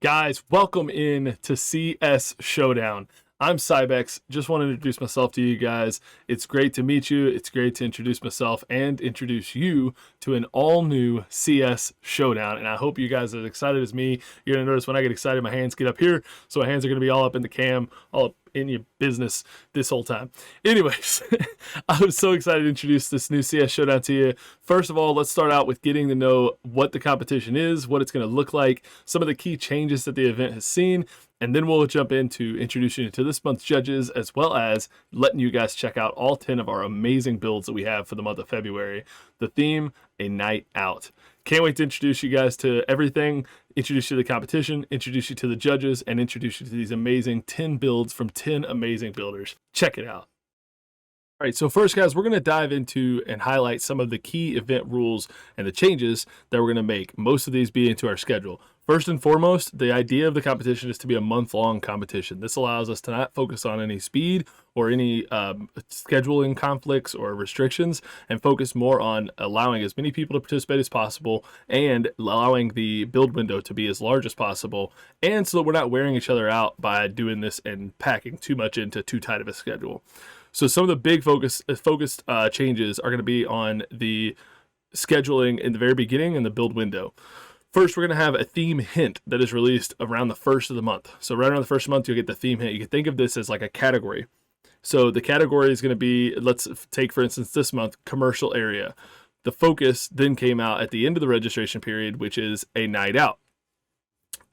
Guys, welcome in to CS Showdown. I'm Cybex. Just want to introduce myself to you guys. It's great to meet you. It's great to introduce myself and introduce you to an all-new CS Showdown. And I hope you guys are as excited as me. You're going to notice when I get excited, my hands get up here. So my hands are going to be all up in the cam, all up in your business this whole time. Anyways, I was so excited to introduce this new CS Showdown to you. First of all, let's start out with getting to know what the competition is, what it's going to look like, some of the key changes that the event has seen, and then we'll jump into introducing you to this month's judges, as well as letting you guys check out all 10 of our amazing builds that we have for the month of February. The theme, a night out. Can't wait to introduce you guys to everything, introduce you to the competition, introduce you to the judges, and introduce you to these amazing 10 builds from 10 amazing builders. Check it out. All right, so first, guys, we're going to dive into and highlight some of the key event rules and the changes that we're going to make. Most of these be into our schedule. First and foremost, the idea of the competition is to be a month-long competition. This allows us to not focus on any speed or any scheduling conflicts or restrictions, and focus more on allowing as many people to participate as possible and allowing the build window to be as large as possible, and so that we're not wearing each other out by doing this and packing too much into too tight of a schedule. So some of the big focused changes are going to be on the scheduling in the very beginning and the build window. First, we're going to have a theme hint that is released around the first of the month. So right around the first month, you'll get the theme hint. You can think of this as like a category. So the category is going to be, let's take, for instance, this month, commercial area. The focus then came out at the end of the registration period, which is a night out.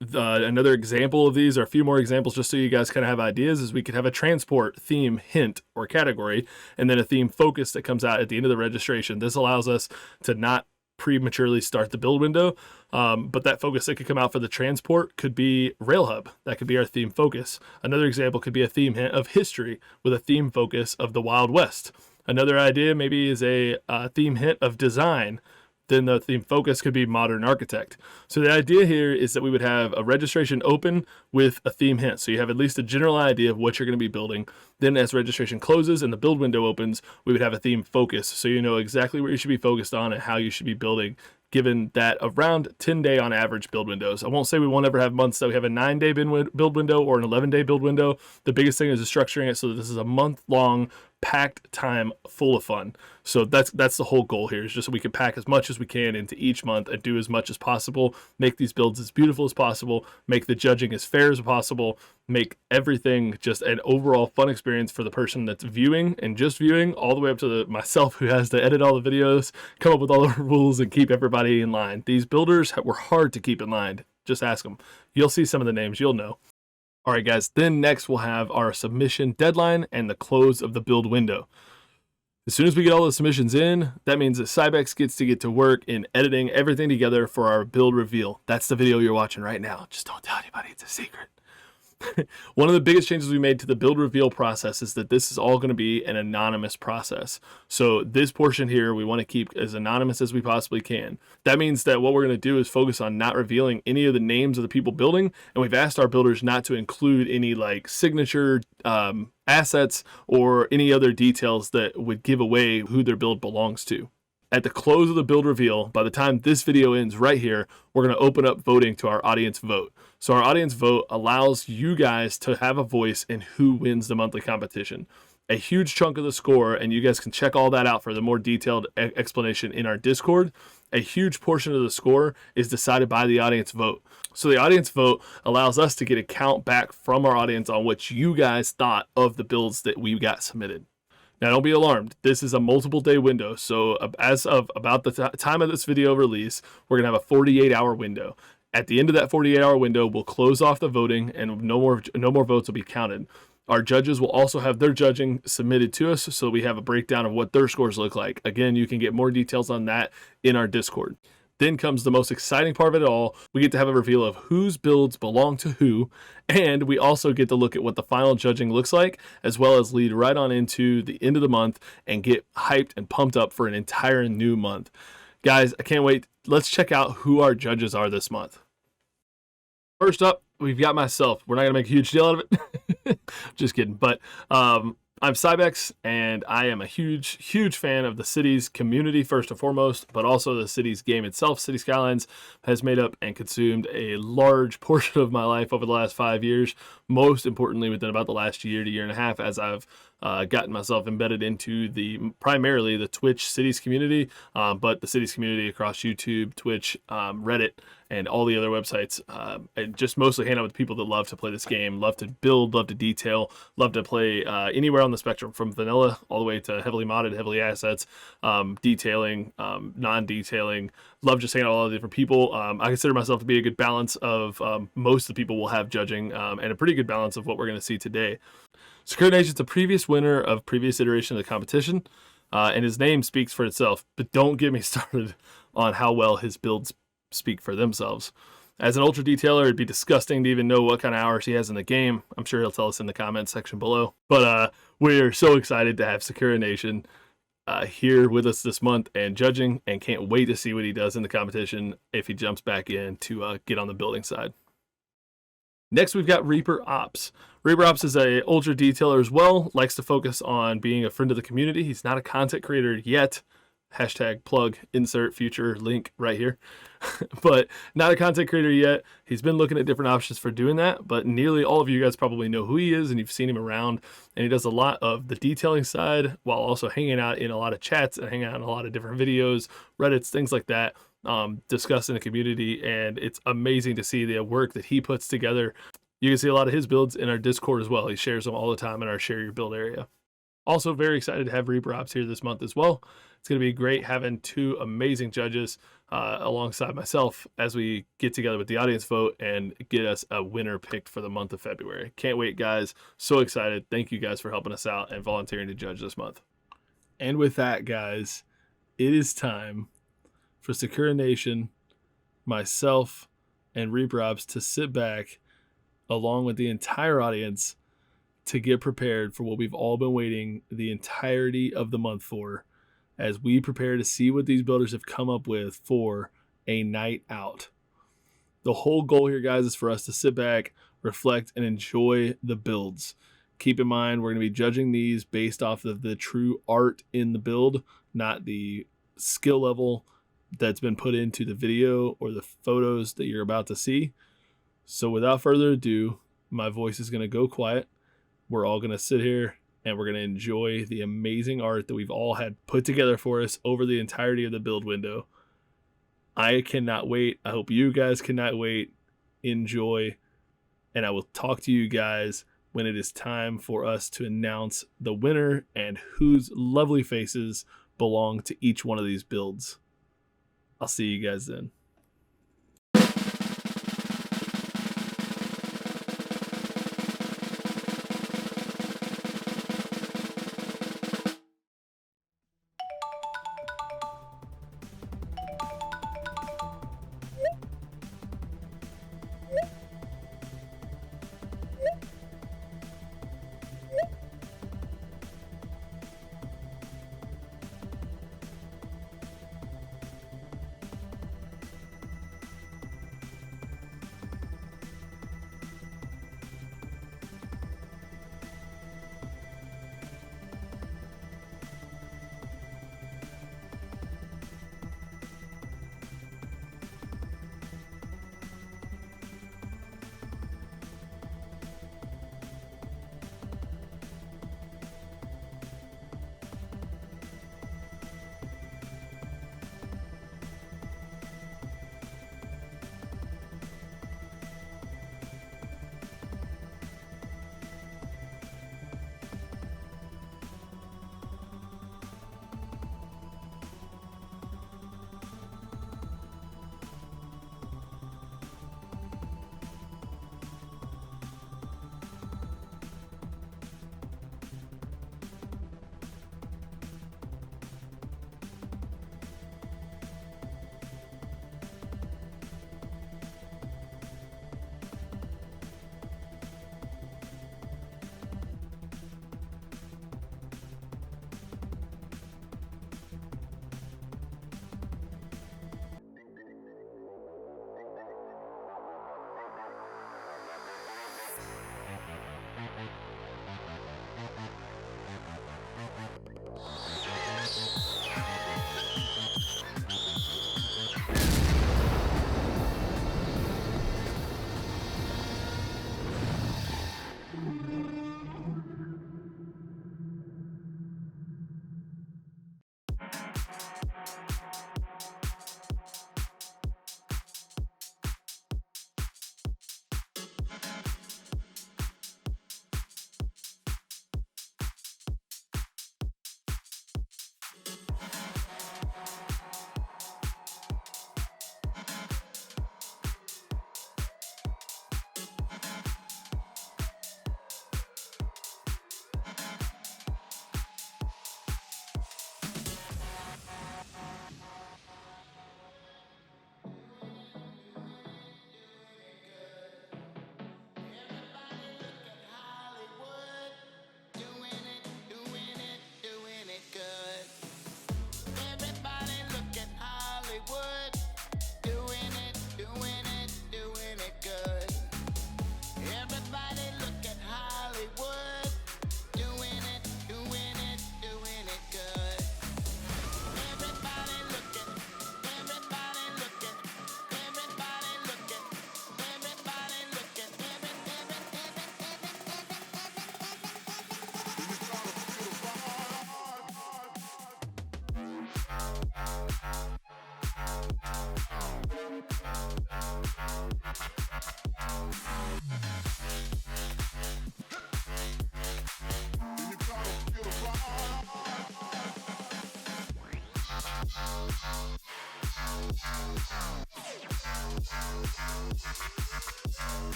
Another example of these, or a few more examples just so you guys kind of have ideas, is we could have a transport theme hint or category, and then a theme focus that comes out at the end of the registration. This allows us to not prematurely start the build window, but that focus that could come out for the transport could be rail hub. That could be our theme focus. Another example could be a theme hint of history with a theme focus of the Wild West. Another idea maybe is a theme hint of design. Then the theme focus could be modern architect. So the idea here is that we would have a registration open with a theme hint. So you have at least a general idea of what you're going to be building. Then as registration closes and the build window opens, we would have a theme focus. So you know exactly what you should be focused on and how you should be building, given that around 10-day on average build windows. I won't say we won't ever have months that we have a 9-day build window or an 11-day build window. The biggest thing is structuring it so that this is a month-long packed time full of fun. So that's the whole goal here, is just so we can pack as much as we can into each month and do as much as possible, make these builds as beautiful as possible, make the judging as fair as possible, make everything just an overall fun experience for the person that's viewing and just viewing, all the way up to myself who has to edit all the videos, come up with all the rules, and keep everybody in line. These builders were hard to keep in line. Just ask them. You'll see some of the names, you'll know. All right, guys, then next we'll have our submission deadline and the close of the build window. As soon as we get all the submissions in, that means that Cybex gets to work in editing everything together for our build reveal. That's the video you're watching right now. Just don't tell anybody, it's a secret. One of the biggest changes we made to the build reveal process is that this is all going to be an anonymous process. So this portion here, we want to keep as anonymous as we possibly can. That means that what we're going to do is focus on not revealing any of the names of the people building. And we've asked our builders not to include any like signature assets or any other details that would give away who their build belongs to. At the close of the build reveal, by the time this video ends right here, we're going to open up voting to our audience vote. So our audience vote allows you guys to have a voice in who wins the monthly competition. A huge chunk of the score, and you guys can check all that out for the more detailed explanation in our Discord. A huge portion of the score is decided by the audience vote. So the audience vote allows us to get a count back from our audience on what you guys thought of the builds that we got submitted. Now, don't be alarmed. This is a multiple day window. So as of about the time of this video release, we're going to have a 48-hour window. At the end of that 48-hour window, we'll close off the voting and no more votes will be counted. Our judges will also have their judging submitted to us, so we have a breakdown of what their scores look like. Again, you can get more details on that in our Discord. Then comes the most exciting part of it all. We get to have a reveal of whose builds belong to who, and we also get to look at what the final judging looks like, as well as lead right on into the end of the month and get hyped and pumped up for an entire new month. Guys, I can't wait. Let's check out who our judges are this month. First up, we've got myself. We're not going to make a huge deal out of it. Just kidding. But I'm Cybex, and I am a huge fan of the city's community first and foremost, but also the city's game itself. City Skylines has made up and consumed a large portion of my life over the last 5 years, most importantly within about the last year to year and a half, as I've gotten myself embedded into primarily the Twitch cities community, but the cities community across YouTube, Twitch, Reddit, and all the other websites, and just mostly hang out with people that love to play this game, love to build, love to detail, love to play anywhere on the spectrum, from vanilla all the way to heavily modded, heavily assets, detailing, non-detailing. Love just hanging out with all the different people. I consider myself to be a good balance of most of the people will have judging, and a pretty good balance of what we're going to see today. Secure Nation's the previous winner of previous iteration of the competition, and his name speaks for itself, but don't get me started on how well his builds speak for themselves. As an ultra detailer, it'd be disgusting to even know what kind of hours he has in the game. I'm sure he'll tell us in the comments section below. But we're so excited to have Secure Nation here with us this month and judging, and can't wait to see what he does in the competition if he jumps back in to get on the building side. Next, we've got Reaper Ops. Reaper Ops is a ultra detailer as well, likes to focus on being a friend of the community. He's not a content creator yet. Hashtag plug, insert future link right here. But not a content creator yet. He's been looking at different options for doing that, but nearly all of you guys probably know who he is and you've seen him around, and he does a lot of the detailing side while also hanging out in a lot of chats and hanging out in a lot of different videos, Reddits, things like that, discussing the community, and it's amazing to see the work that he puts together. You can see a lot of his builds in our Discord as well. He shares them all the time in our Share Your Build area. Also very excited to have Reaper Ops here this month as well. It's going to be great having two amazing judges alongside myself as we get together with the audience vote and get us a winner picked for the month of February. Can't wait, guys. So excited. Thank you guys for helping us out and volunteering to judge this month. And with that, guys, it is time for Secure Nation, myself, and Reaper Ops to sit back along with the entire audience to get prepared for what we've all been waiting the entirety of the month for, as we prepare to see what these builders have come up with for a night out. The whole goal here, guys, is for us to sit back, reflect, and enjoy the builds. Keep in mind, we're going to be judging these based off of the true art in the build, not the skill level that's been put into the video or the photos that you're about to see. So without further ado, my voice is going to go quiet. We're all going to sit here and we're going to enjoy the amazing art that we've all had put together for us over the entirety of the build window. I cannot wait. I hope you guys cannot wait. Enjoy. And I will talk to you guys when it is time for us to announce the winner and whose lovely faces belong to each one of these builds. I'll see you guys then.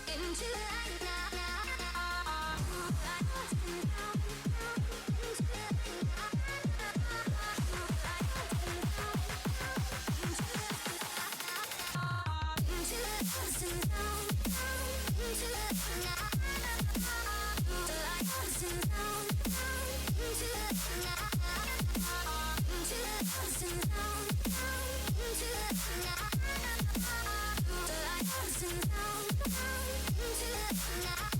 Into the